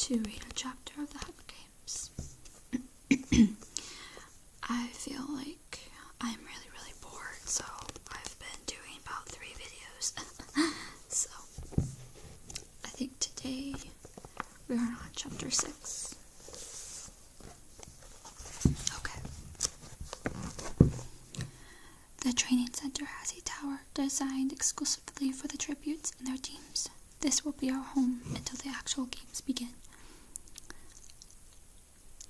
to read a chapter of the Hunger Games. I feel like I'm really bored, so I've been doing about 3 videos. So, I think today we are on chapter 6. Okay. The training center has a tower designed exclusively for the tributes and their teams. This will be our home until the actual games begin.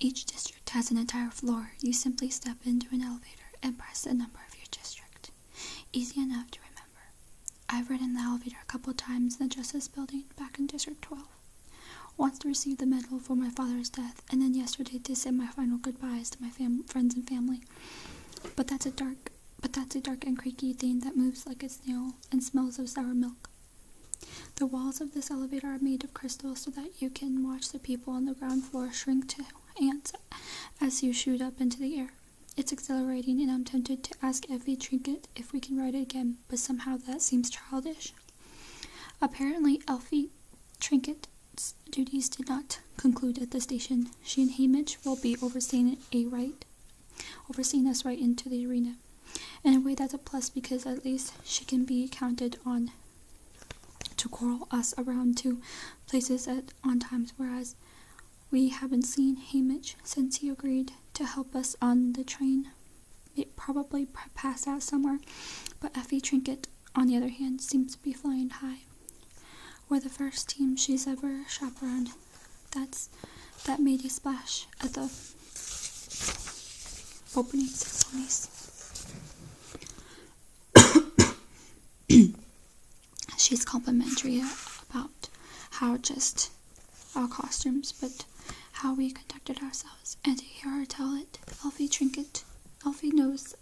Each district has an entire floor. You simply step into an elevator and press the number of your district. Easy enough to remember. I've ridden the elevator a couple times in the Justice Building back in District 12. Once to receive the medal for my father's death, and then yesterday to say my final goodbyes to my friends and family. But that's a dark and creaky thing that moves like a snail and smells of sour milk. The walls of this elevator are made of crystal so that you can watch the people on the ground floor shrink to ants as you shoot up into the air. It's exhilarating, and I'm tempted to ask Effie Trinket if we can ride it again, but somehow that seems childish. Apparently, Elfie Trinket's duties did not conclude at the station. She and Haymitch will be overseeing us right into the arena. In a way, that's a plus because at least she can be counted on to corral us around to places on times, whereas we haven't seen Haymitch since he agreed to help us on the train. It probably passed out somewhere, but Effie Trinket, on the other hand, seems to be flying high. We're the first team she's ever chaperoned. That made a splash at the opening ceremonies. She's complimentary about how just our costumes, but how we conducted ourselves. And to hear her tell it, Elfie Trinket, Elfie knows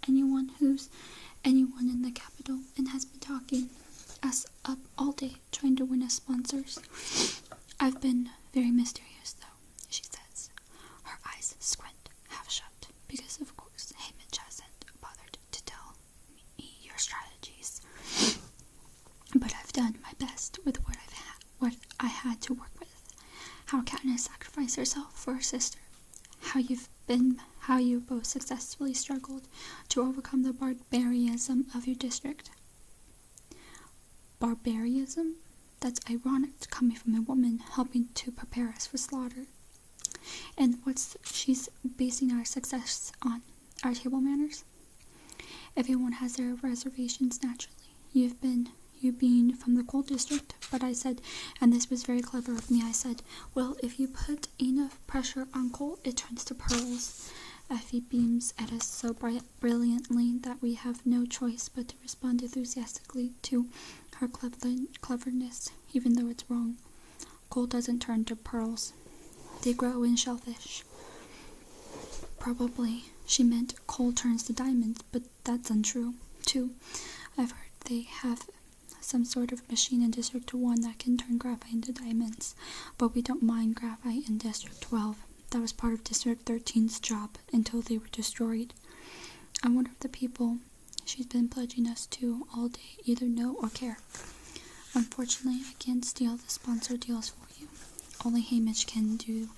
anyone in the capital and has been talking us up all day trying to win us sponsors. I've been very mysterious though, she says. Her eyes squint half shut because of course Haymitch hasn't bothered to tell me your strategies. But I've done my best with what I had to work with. How Katniss sacrificed herself for her sister. How you both successfully struggled to overcome the barbarism of your district. Barbarism? That's ironic coming from a woman helping to prepare us for slaughter. And she's basing our success on? Our table manners? Everyone has their reservations naturally. You being from the coal district, but I said, and this was very clever of me, I said, well, if you put enough pressure on coal, it turns to pearls. Effie beams at us so brilliantly that we have no choice but to respond enthusiastically to her cleverness, even though it's wrong. Coal doesn't turn to pearls. They grow in shellfish. Probably she meant coal turns to diamonds, but that's untrue, too. I've heard they have some sort of machine in District 1 that can turn graphite into diamonds, but we don't mine graphite in District 12. That was part of District 13's job until they were destroyed. I wonder if the people she's been pledging us to all day either know or care. Unfortunately, I can't steal the sponsor deals for you. Only Haymitch can do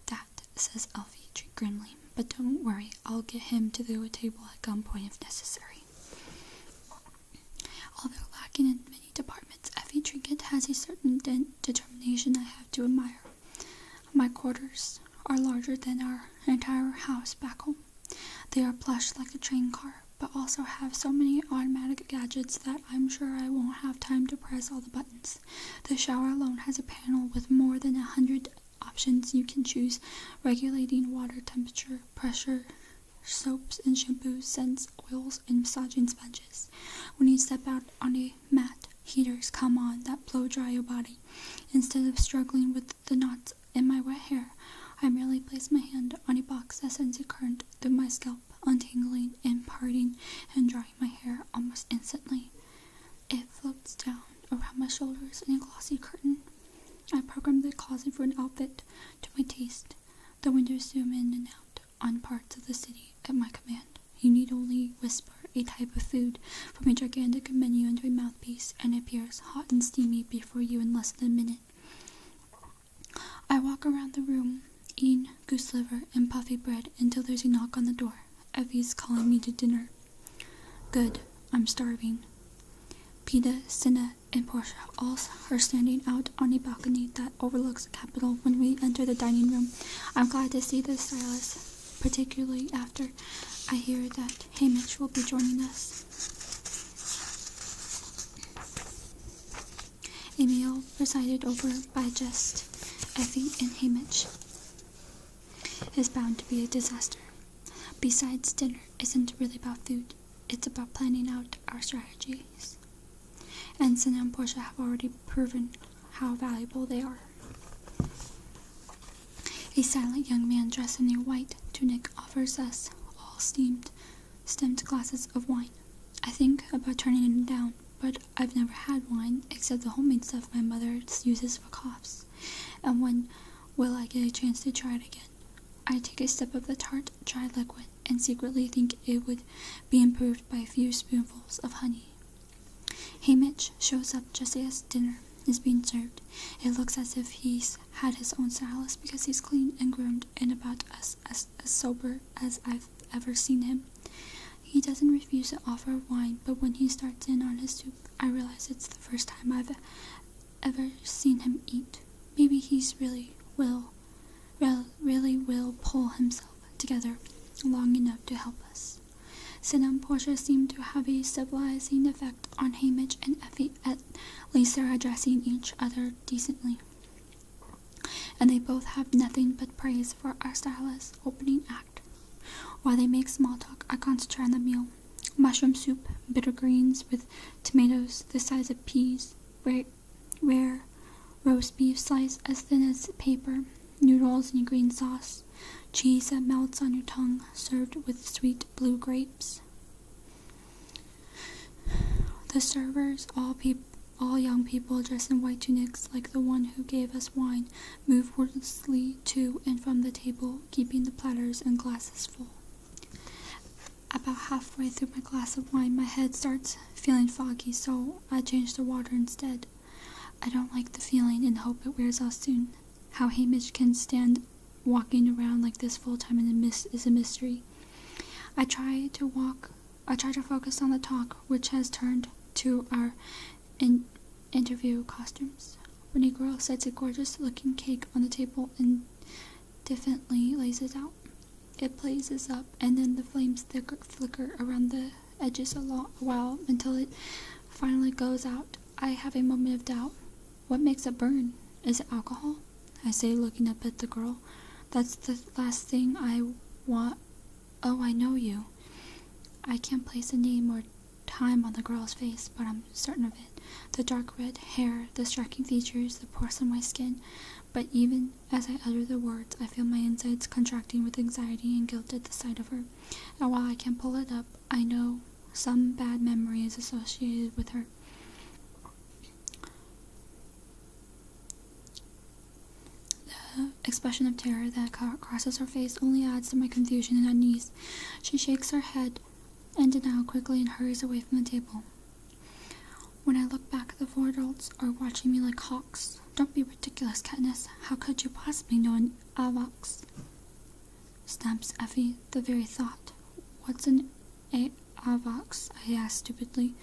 that, says Elfie grimly. But don't worry, I'll get him to do a table at gunpoint if necessary. Although lacking in many departments, Effie Trinket has a certain determination I have to admire. My quarters are larger than our entire house back home. They are plush like a train car, but also have so many automatic gadgets that I'm sure I won't have time to press all the buttons. The shower alone has a panel with more than 100 options you can choose, regulating water temperature, pressure, soaps and shampoos, scents, oils, and massaging sponges. When you step out on a mat, heaters come on that blow dry your body. Instead of struggling with the knots in my wet hair, I merely place my hand on a box that sends a current through my scalp, untangling and parting and drying my hair almost instantly. It floats down around my shoulders in a glossy curtain. I program the closet for an outfit to my taste. The windows zoom in and out on parts of the city at my command. You need only whisper a type of food from a gigantic menu into a mouthpiece, and it appears hot and steamy before you in less than a minute. I walk around the room, eating goose liver and puffy bread until there's a knock on the door. Effie's calling me to dinner. Good, I'm starving. Peta, Cinna, and Portia all are standing out on a balcony that overlooks the Capitol when we enter the dining room. I'm glad to see the stylist, particularly after I hear that Hamish will be joining us. A meal presided over by just Effie and Hamish is bound to be a disaster. Besides, dinner isn't really about food. It's about planning out our strategies. And Cinna and Portia have already proven how valuable they are. A silent young man dressed in a white tunic offers us all stemmed glasses of wine. I think about turning him down, but I've never had wine except the homemade stuff my mother uses for coughs. And when will I get a chance to try it again? I take a sip of the tart, dry liquid, and secretly think it would be improved by a few spoonfuls of honey. Hamish shows up just as dinner is being served. It looks as if he's had his own stylist because he's clean and groomed and about as sober as I've ever seen him. He doesn't refuse to offer wine, but when he starts in on his soup, I realize it's the first time I've ever seen him eat. Maybe he's really will pull himself together long enough to help us. Cinna and Portia seem to have a stabilizing effect on Hamish and Effie. At least they're addressing each other decently. And they both have nothing but praise for our stylist's opening act. While they make small talk, I concentrate on the meal. Mushroom soup, bitter greens with tomatoes the size of peas, rare roast beef sliced as thin as paper, noodles in green sauce, cheese that melts on your tongue, served with sweet blue grapes. The servers, all young people dressed in white tunics like the one who gave us wine, move wordlessly to and from the table, keeping the platters and glasses full. About halfway through my glass of wine, my head starts feeling foggy, so I change the water instead. I don't like the feeling and hope it wears off soon. How Hamish can stand walking around like this full time in the mist is a mystery. I try to focus on the talk, which has turned to our interview costumes. When a girl sets a gorgeous-looking cake on the table and diffidently lays it out, it blazes up, and then the flames flicker around the edges a while until it finally goes out. I have a moment of doubt. What makes it burn? Is it alcohol? I say, looking up at the girl. That's the last thing I want. Oh, I know you. I can't place a name or time on the girl's face, but I'm certain of it. The dark red hair, the striking features, the pores on my skin. But even as I utter the words, I feel my insides contracting with anxiety and guilt at the sight of her. And while I can't pull it up, I know some bad memory is associated with her. The expression of terror that crosses her face only adds to my confusion and unease. She shakes her head in denial quickly and hurries away from the table. When I look back, the 4 adults are watching me like hawks. Don't be ridiculous, Katniss. How could you possibly know an Avox? Snaps Effie. The very thought. What's an Avox? I asked stupidly.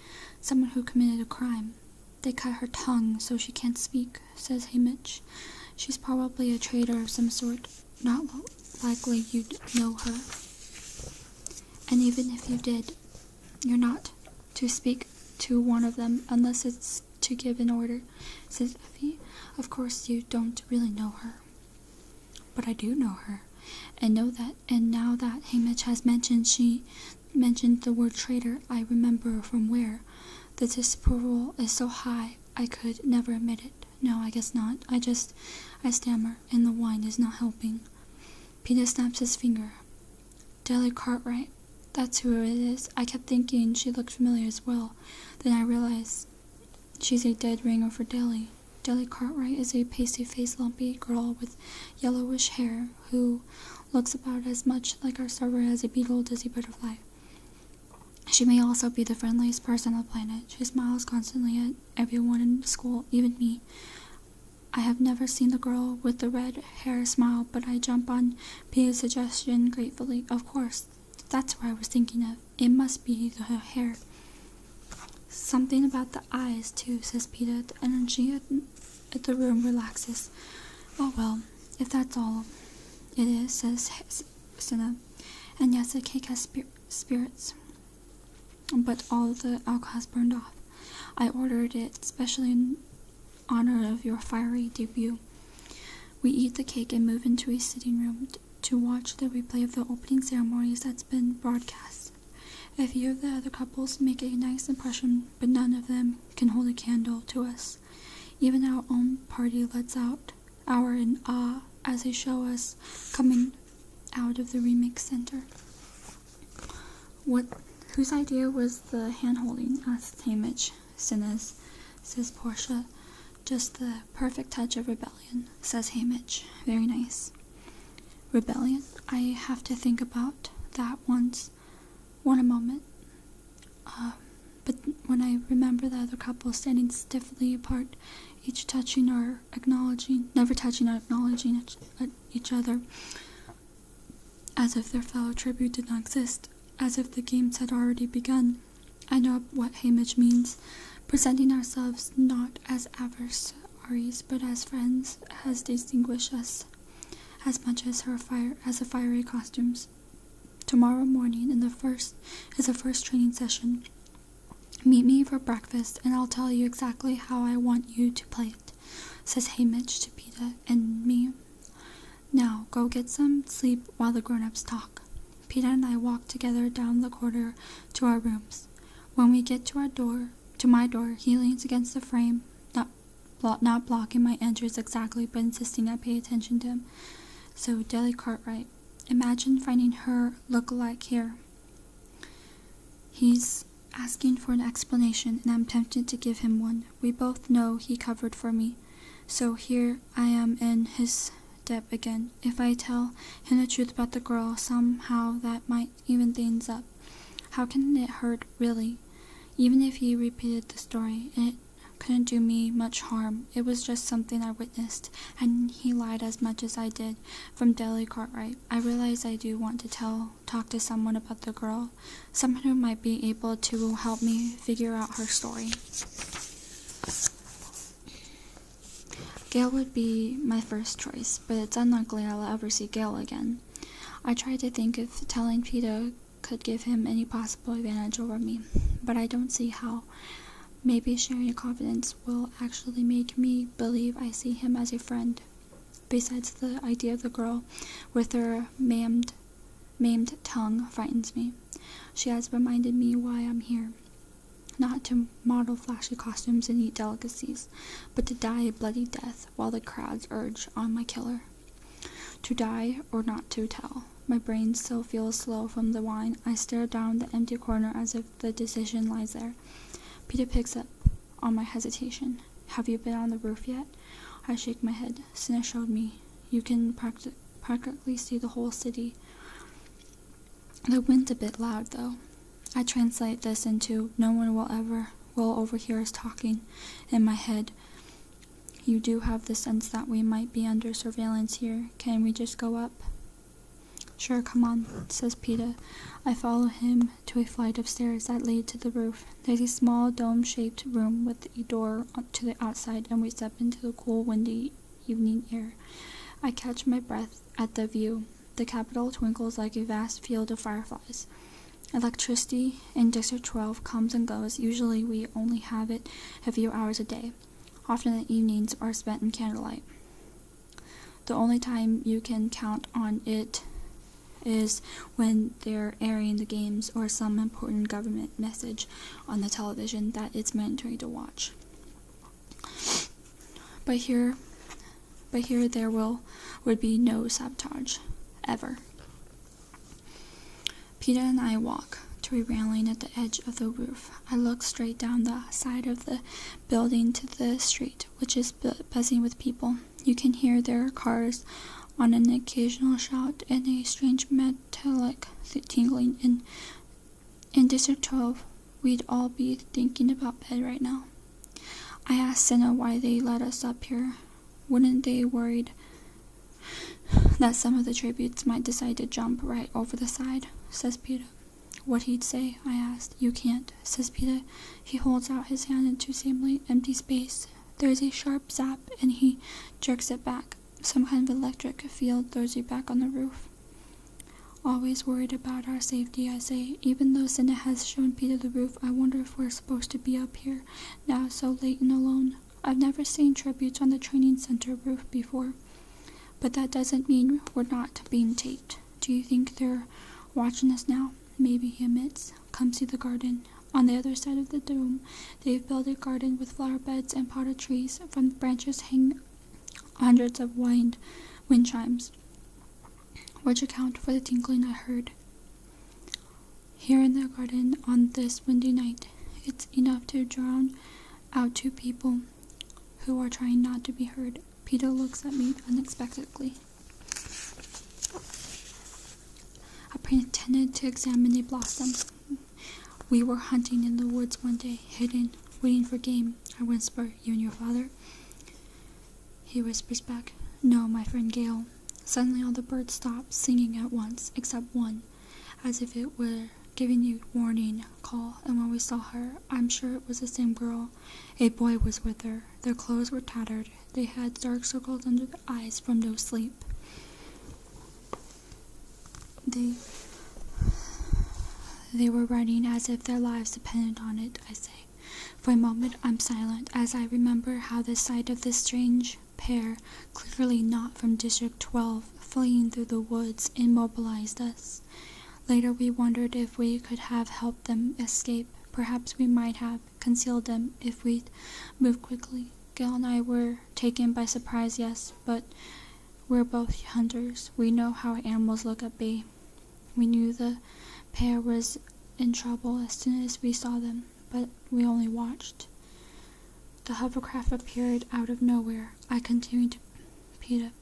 Someone who committed a crime. They cut her tongue so she can't speak, says Hamish. She's probably a traitor of some sort. Not likely you'd know her. And even if you did, you're not to speak to one of them unless it's to give an order, says Effie. Of course you don't really know her. But I do know her, and now that Hamish has mentioned the word traitor, I remember from where. The disapproval is so high I could never admit it. No, I guess not. I stammer, and the wine is not helping. Peter snaps his finger. Deli Cartwright. That's who it is. I kept thinking she looked familiar as well. Then I realized she's a dead ringer for Deli. Deli Cartwright is a pasty-faced, lumpy girl with yellowish hair who looks about as much like our server as a beetle does a butterfly. She may also be the friendliest person on the planet. She smiles constantly at everyone in school, even me. I have never seen the girl with the red hair smile, but I jump on Pia's suggestion gratefully. Of course, that's what I was thinking of. It must be the hair. Something about the eyes, too, says Peta. The energy at the room relaxes. Oh well, if that's all it is, says Cinna. And yes, the cake has spirits, but all the alcohol has burned off. I ordered it especially in honor of your fiery debut. We eat the cake and move into a sitting room to watch the replay of the opening ceremonies that's been broadcast. A few of the other couples make a nice impression, but none of them can hold a candle to us. Even our own party lets out our in awe as they show us coming out of the remix center. Whose idea was the hand-holding? Asked Hamish. Cinna's, says Portia. Just the perfect touch of rebellion, says Hamish. Very nice. Rebellion? I have to think about that once. One a moment. But when I remember the other couple standing stiffly apart, each touching or acknowledging, never touching or acknowledging each other, as if their fellow tribute did not exist, as if the games had already begun, I know what Hamish means. Presenting ourselves not as adversaries, but as friends, has distinguished us as much as the fiery costumes. Tomorrow morning is the first training session. Meet me for breakfast, and I'll tell you exactly how I want you to play it, says Hamish to Peta and me. Now, go get some sleep while the grown-ups talk. Peta and I walk together down the corridor to our rooms. When we get to my door, he leans against the frame, not blocking my entrance exactly, but insisting I pay attention to him. So, Deli Cartwright, imagine finding her look-alike here. He's asking for an explanation, and I'm tempted to give him one. We both know he covered for me, so here I am in his debt again. If I tell him the truth about the girl, somehow that might even things up. How can it hurt, really? Even if he repeated the story, it couldn't do me much harm. It was just something I witnessed, and he lied as much as I did. From Deli Cartwright, I realize I do want to talk to someone about the girl, someone who might be able to help me figure out her story. Gail would be my first choice, but it's unlikely I'll ever see Gail again. I tried to think if telling Peta could give him any possible advantage over me, but I don't see how. Maybe sharing a confidence will actually make me believe I see him as a friend. Besides, the idea of the girl with her maimed tongue frightens me. She has reminded me why I'm here. Not to model flashy costumes and eat delicacies, but to die a bloody death while the crowds urge on my killer. To die or not to tell. My brain still feels slow from the wine. I stare down the empty corner as if the decision lies there. Peta picks up on my hesitation. Have you been on the roof yet? I shake my head. Cinna showed me. You can practically see the whole city. The wind's a bit loud, though. I translate this into no one will overhear us talking in my head. You do have the sense that we might be under surveillance here. Can we just go up? Sure, come on, says Peta. I follow him to a flight of stairs that lead to the roof. There's a small dome-shaped room with a door to the outside, and we step into the cool, windy evening air. I catch my breath at the view. The Capitol twinkles like a vast field of fireflies. Electricity in District 12 comes and goes. Usually we only have it a few hours a day. Often the evenings are spent in candlelight. The only time you can count on it is when they're airing the games or some important government message on the television that it's mandatory to watch. But here there would be no sabotage, ever. Peta and I walk to a railing at the edge of the roof. I look straight down the side of the building to the street, which is buzzing with people. You can hear their cars on an occasional shout and a strange metallic tingling. In District 12, we'd all be thinking about bed right now. I asked Cinna why they let us up here. Wouldn't they worried that some of the tributes might decide to jump right over the side, says Peter. What he'd say, I asked. You can't, says Peter. He holds out his hand into seemingly empty space. There's a sharp zap, and he jerks it back. Some kind of electric field throws you back on the roof. Always worried about our safety, I say. Even though Cinna has shown Peter the roof, I wonder if we're supposed to be up here, now so late and alone. I've never seen tributes on the training center roof before. But that doesn't mean we're not being taped. Do you think they're watching us now? Maybe, he admits. Come see the garden. On the other side of the dome, they've built a garden with flower beds and potted trees. From the branches hang hundreds of wind chimes, which account for the tinkling I heard. Here in the garden on this windy night, it's enough to drown out two people who are trying not to be heard. Peter looks at me unexpectedly. I pretended to examine a blossom. We were hunting in the woods one day, hidden, waiting for game. I whisper, you and your father? He whispers back, no, my friend Gail. Suddenly all the birds stopped singing at once, except one, as if it were giving a warning call, and when we saw her, I'm sure it was the same girl. A boy was with her. Their clothes were tattered. They had dark circles under their eyes from no sleep. They were running as if their lives depended on it, I say. For a moment I'm silent, as I remember how the sight of this strange pair, clearly not from District 12, fleeing through the woods, immobilized us. Later we wondered if we could have helped them escape. Perhaps we might have concealed them if we'd moved quickly. Gail and I were taken by surprise, yes, but we're both hunters. We know how animals look at bay. We knew the pair was in trouble as soon as we saw them, but we only watched. The hovercraft appeared out of nowhere. I continued to Peter.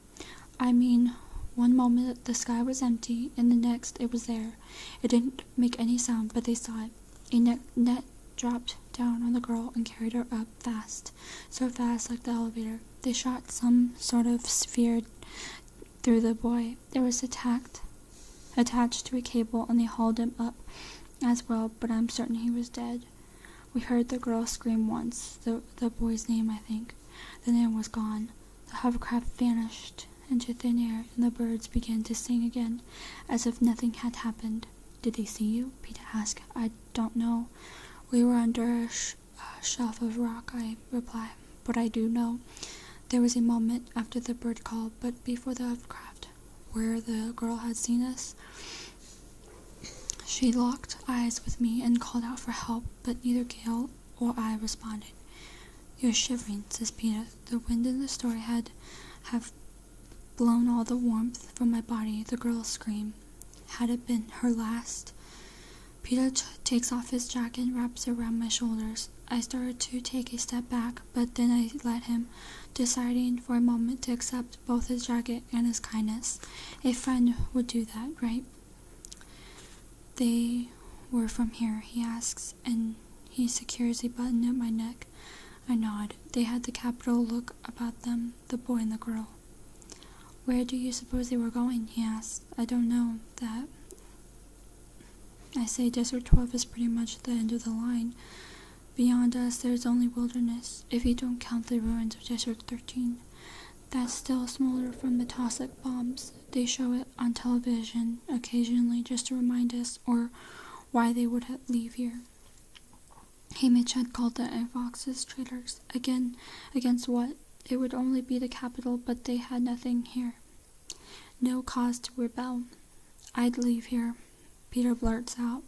I mean, one moment the sky was empty, and the next it was there. It didn't make any sound, but they saw it. A net dropped down on the girl and carried her up fast, so fast like the elevator. They shot some sort of sphere through the boy. It was attached to a cable, and they hauled him up as well, but I'm certain he was dead. We heard the girl scream once, the boy's name, I think. Then it was gone. The hovercraft vanished into thin air, and the birds began to sing again, as if nothing had happened. Did they see you? Peter asked. I don't know. We were under a shelf of rock, I reply. But I do know. There was a moment after the bird call, but before the hovercraft, where the girl had seen us. She locked eyes with me and called out for help, but neither Gail or I responded. You're shivering, says Peter. The wind in the story have blown all the warmth from my body. The girl screamed. Had it been her last? Peter takes off his jacket and wraps it around my shoulders. I started to take a step back, but then I let him, deciding for a moment to accept both his jacket and his kindness. A friend would do that, right? They were from here, he asks, and he secures a button at my neck. I nod. They had the capital look about them, the boy and the girl. Where do you suppose they were going? He asks. I don't know that. I say District 12 is pretty much the end of the line. Beyond us, there's only wilderness, if you don't count the ruins of District 13. That's still smaller from the Tosic bombs. They show it on television occasionally just to remind us, or why they would leave here. Haymitch had called the Foxes traitors. Against what? It would only be the capital, but they had nothing here. No cause to rebel. I'd leave here, Peter blurts out.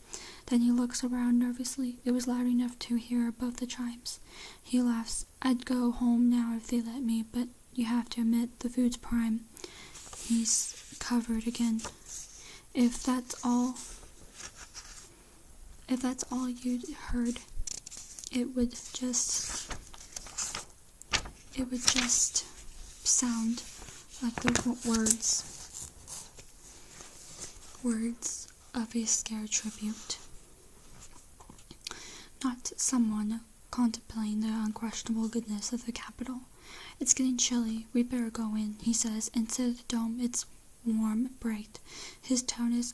Then he looks around nervously. It was loud enough to hear above the chimes. He laughs. I'd go home now if they let me, but you have to admit the food's prime. He's covered again. If that's all you'd heard, it would just sound like the words of a scared tribute. Not someone contemplating the unquestionable goodness of the capital. It's getting chilly. We better go in, he says. Inside the dome, it's warm, bright. His tone is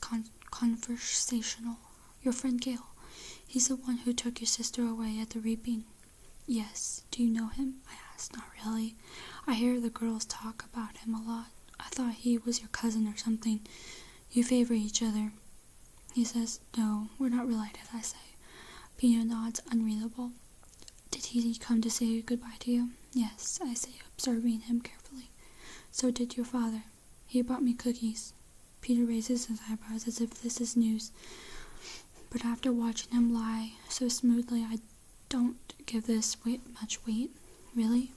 conversational. Your friend Gale. He's the one who took your sister away at the reaping. Yes. Do you know him? I asked. Not really. I hear the girls talk about him a lot. I thought he was your cousin or something. You favor each other. He says, no, we're not related, I say. Peter nods, unreadable. Did he come to say goodbye to you? Yes, I say, observing him carefully. So did your father. He brought me cookies. Peter raises his eyebrows as if this is news. But after watching him lie so smoothly, I don't give this much weight. Really?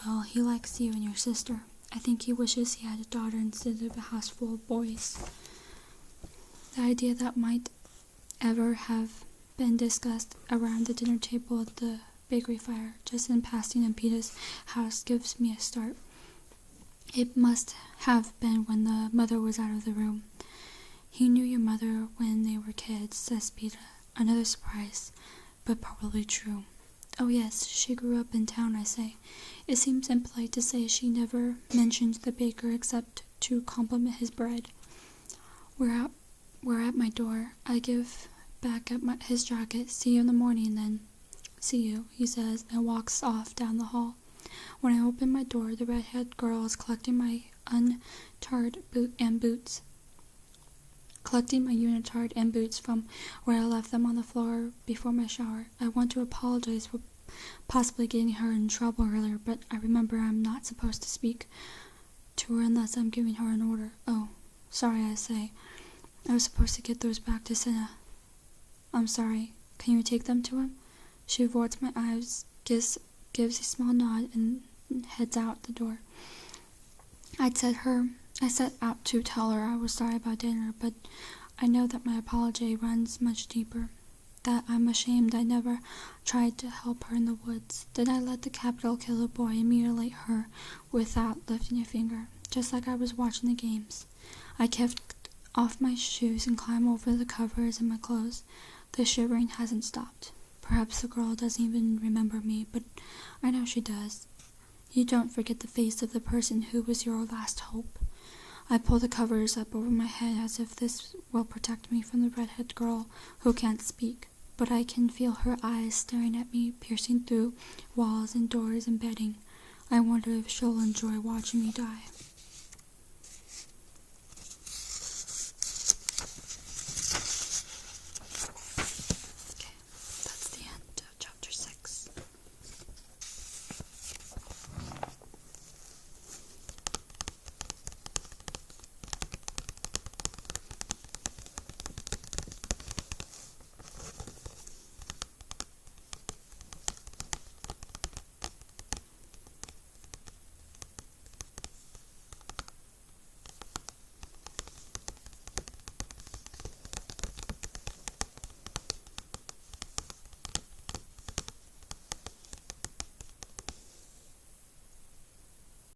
Well, he likes you and your sister. I think he wishes he had a daughter instead of a house full of boys. The idea that might ever have been discussed around the dinner table at the bakery fire, just in passing in Peter's house, gives me a start. It must have been when the mother was out of the room. He knew your mother when they were kids, says Peter. Another surprise, but probably true. Oh yes, she grew up in town, I say. It seems impolite to say she never mentioned the baker except to compliment his bread. We're at my door. I give back at his jacket. See you in the morning, then. See you, he says, and walks off down the hall. When I open my door, the red-haired girl is collecting my untarred boots. Collecting my unitard and boots from where I left them on the floor before my shower. I want to apologize for possibly getting her in trouble earlier, but I remember I'm not supposed to speak to her unless I'm giving her an order. Oh, sorry, I say. I was supposed to get those back to Senna. I'm sorry. Can you take them to him? She avoids my eyes, gives a small nod, and heads out the door. I set out to tell her I was sorry about dinner, but I know that my apology runs much deeper. That I'm ashamed I never tried to help her in the woods. That I let the capital killer boy mutilate her without lifting a finger, just like I was watching the games. I kept off my shoes and climbed over the covers in my clothes. The shivering hasn't stopped. Perhaps the girl doesn't even remember me, but I know she does. You don't forget the face of the person who was your last hope. I pull the covers up over my head as if this will protect me from the redhead girl who can't speak, but I can feel her eyes staring at me, piercing through walls and doors and bedding. I wonder if she'll enjoy watching me die.